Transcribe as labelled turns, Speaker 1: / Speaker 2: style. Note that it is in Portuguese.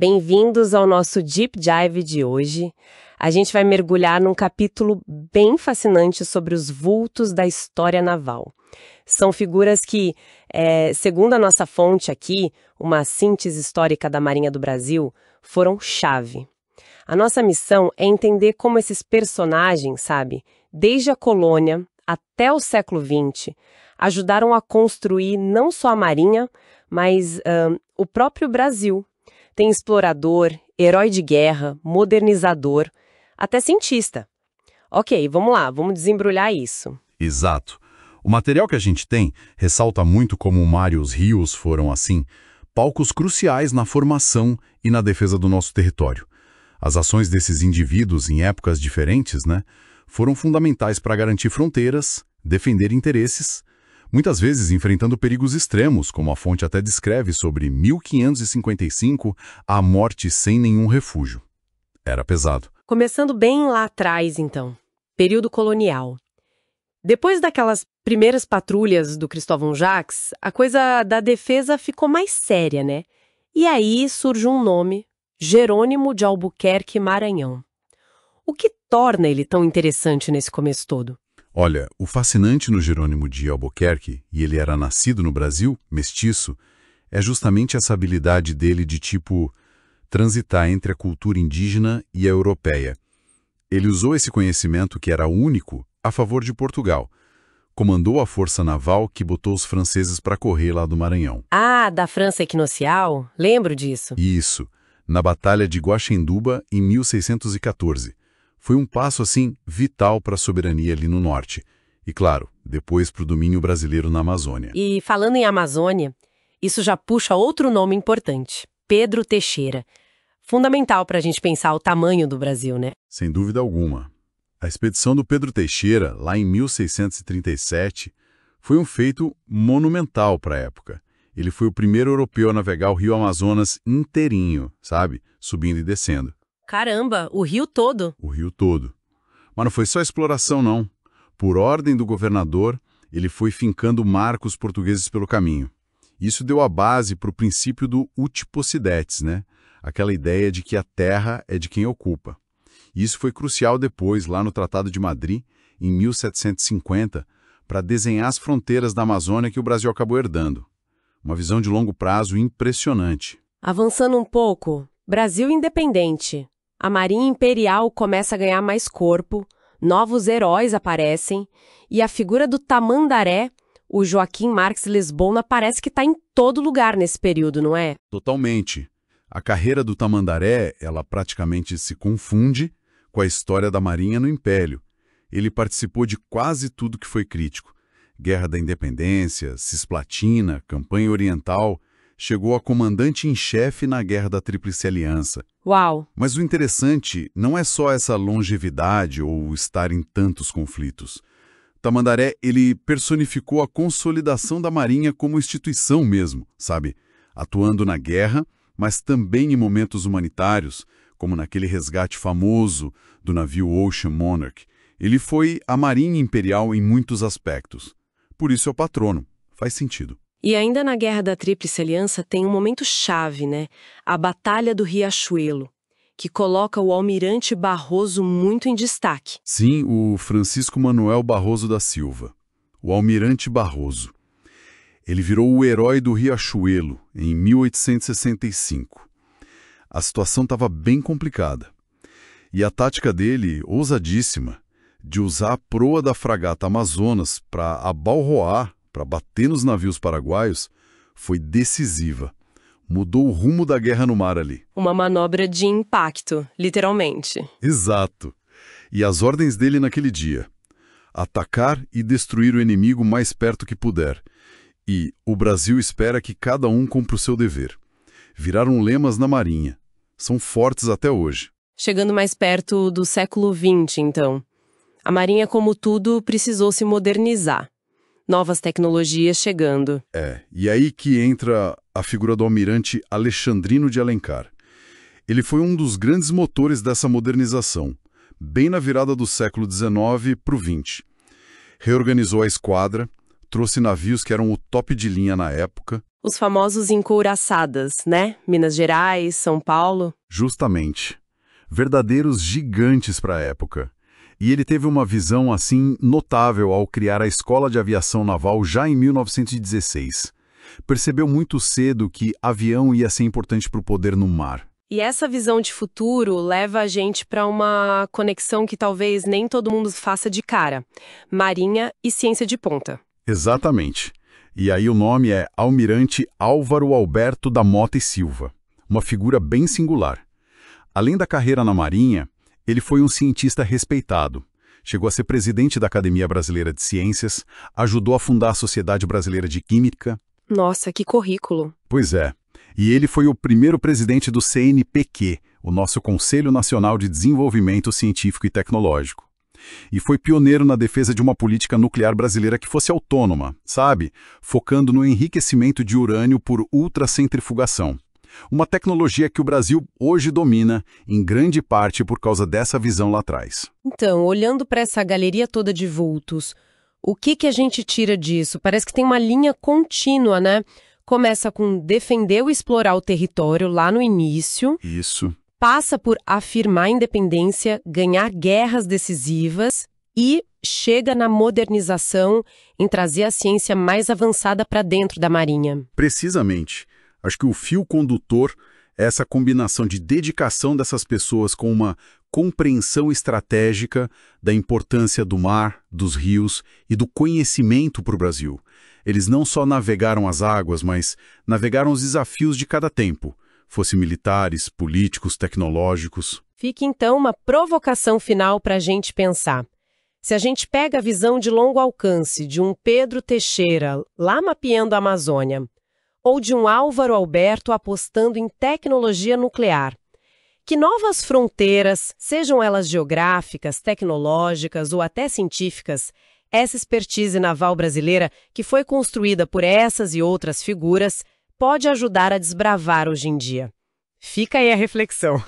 Speaker 1: Bem-vindos ao nosso Deep Dive de hoje. A gente vai mergulhar num capítulo bem fascinante sobre os vultos da história naval. São figuras que, segundo a nossa fonte aqui, uma síntese histórica da Marinha do Brasil, foram chave. A nossa missão é entender como esses personagens, desde a colônia até o século XX, ajudaram a construir não só a Marinha, mas o próprio Brasil. Tem explorador, herói de guerra, modernizador, até cientista. Ok, vamos lá, vamos desembrulhar isso.
Speaker 2: Exato. O material que a gente tem ressalta muito como o mar e os rios foram, palcos cruciais na formação e na defesa do nosso território. As ações desses indivíduos em épocas diferentes, foram fundamentais para garantir fronteiras, defender interesses, muitas vezes enfrentando perigos extremos, como a fonte até descreve sobre 1555, a morte sem nenhum refúgio. Era pesado.
Speaker 1: Começando bem lá atrás, então. Período colonial. Depois daquelas primeiras patrulhas do Cristóvão Jacques, a coisa da defesa ficou mais séria, E aí surge um nome, Jerônimo de Albuquerque Maranhão. O que torna ele tão interessante nesse começo todo?
Speaker 2: Olha, o fascinante no Jerônimo de Albuquerque, e ele era nascido no Brasil, mestiço, é justamente essa habilidade dele de, transitar entre a cultura indígena e a europeia. Ele usou esse conhecimento, que era único, a favor de Portugal. Comandou a força naval que botou os franceses para correr lá do Maranhão.
Speaker 1: Ah, da França Equinocial? Lembro disso.
Speaker 2: Isso, na Batalha de Guaxenduba, em 1614. Foi um passo, vital para a soberania ali no norte. E, claro, depois para o domínio brasileiro na Amazônia.
Speaker 1: E falando em Amazônia, isso já puxa outro nome importante, Pedro Teixeira. Fundamental para a gente pensar o tamanho do Brasil,
Speaker 2: Sem dúvida alguma. A expedição do Pedro Teixeira, lá em 1637, foi um feito monumental para a época. Ele foi o primeiro europeu a navegar o rio Amazonas inteirinho, subindo e descendo.
Speaker 1: Caramba, o rio todo?
Speaker 2: O rio todo. Mas não foi só exploração, não. Por ordem do governador, ele foi fincando marcos portugueses pelo caminho. Isso deu a base para o princípio do uti possidetis, Aquela ideia de que a terra é de quem ocupa. Isso foi crucial depois, lá no Tratado de Madrid, em 1750, para desenhar as fronteiras da Amazônia que o Brasil acabou herdando. Uma visão de longo prazo impressionante.
Speaker 1: Avançando um pouco, Brasil independente. A Marinha Imperial começa a ganhar mais corpo, novos heróis aparecem, e a figura do Tamandaré, o Joaquim Marques Lisbona, parece que está em todo lugar nesse período, não é?
Speaker 2: Totalmente. A carreira do Tamandaré, ela praticamente se confunde com a história da Marinha no Império. Ele participou de quase tudo que foi crítico. Guerra da Independência, Cisplatina, Campanha Oriental, chegou a comandante em chefe na Guerra da Tríplice Aliança.
Speaker 1: Uau!
Speaker 2: Mas o interessante não é só essa longevidade ou estar em tantos conflitos. Tamandaré, ele personificou a consolidação da Marinha como instituição mesmo, atuando na guerra, mas também em momentos humanitários, como naquele resgate famoso do navio Ocean Monarch. Ele foi a Marinha Imperial em muitos aspectos. Por isso é o patrono. Faz sentido.
Speaker 1: E ainda na Guerra da Tríplice Aliança tem um momento chave, A Batalha do Riachuelo, que coloca o almirante Barroso muito em destaque.
Speaker 2: Sim, o Francisco Manuel Barroso da Silva. O almirante Barroso. Ele virou o herói do Riachuelo em 1865. A situação estava bem complicada. E a tática dele, ousadíssima, de usar a proa da fragata Amazonas para abalroar, para bater nos navios paraguaios, foi decisiva. Mudou o rumo da guerra no mar ali.
Speaker 1: Uma manobra de impacto, literalmente.
Speaker 2: Exato. E as ordens dele naquele dia: atacar e destruir o inimigo mais perto que puder. E o Brasil espera que cada um cumpra o seu dever. Viraram lemas na Marinha. São fortes até hoje.
Speaker 1: Chegando mais perto do século XX, então. A Marinha, como tudo, precisou se modernizar. Novas tecnologias chegando.
Speaker 2: E aí que entra a figura do almirante Alexandrino de Alencar. Ele foi um dos grandes motores dessa modernização, bem na virada do século XIX para o XX. Reorganizou a esquadra, trouxe navios que eram o top de linha na época.
Speaker 1: os famosos encouraçadas, né? Minas Gerais, São Paulo.
Speaker 2: Justamente. Verdadeiros gigantes para a época. E ele teve uma visão, assim, notável ao criar a Escola de Aviação Naval já em 1916. Percebeu muito cedo que avião ia ser importante para o poder no mar.
Speaker 1: E essa visão de futuro leva a gente para uma conexão que talvez nem todo mundo faça de cara: Marinha e ciência de ponta.
Speaker 2: Exatamente. E aí o nome é Almirante Álvaro Alberto da Mota e Silva, uma figura bem singular. Além da carreira na Marinha, ele foi um cientista respeitado. Chegou a ser presidente da Academia Brasileira de Ciências, ajudou a fundar a Sociedade Brasileira de Química.
Speaker 1: Nossa, que currículo!
Speaker 2: Pois é. E ele foi o primeiro presidente do CNPq, o nosso Conselho Nacional de Desenvolvimento Científico e Tecnológico. E foi pioneiro na defesa de uma política nuclear brasileira que fosse autônoma, sabe? Focando no enriquecimento de urânio por ultracentrifugação. Uma tecnologia que o Brasil hoje domina, em grande parte por causa dessa visão lá atrás.
Speaker 1: Então, olhando para essa galeria toda de vultos, o que a gente tira disso? Parece que tem uma linha contínua, né? Começa com defender ou explorar o território lá no início.
Speaker 2: Isso.
Speaker 1: Passa por afirmar a independência, ganhar guerras decisivas e chega na modernização, em trazer a ciência mais avançada para dentro da Marinha.
Speaker 2: Precisamente. Acho que o fio condutor é essa combinação de dedicação dessas pessoas com uma compreensão estratégica da importância do mar, dos rios e do conhecimento para o Brasil. Eles não só navegaram as águas, mas navegaram os desafios de cada tempo, fosse militares, políticos, tecnológicos.
Speaker 1: Fica então uma provocação final para a gente pensar. Se a gente pega a visão de longo alcance de um Pedro Teixeira lá mapeando a Amazônia, ou de um Álvaro Alberto apostando em tecnologia nuclear, que novas fronteiras, sejam elas geográficas, tecnológicas ou até científicas, essa expertise naval brasileira, que foi construída por essas e outras figuras, pode ajudar a desbravar hoje em dia? Fica aí a reflexão.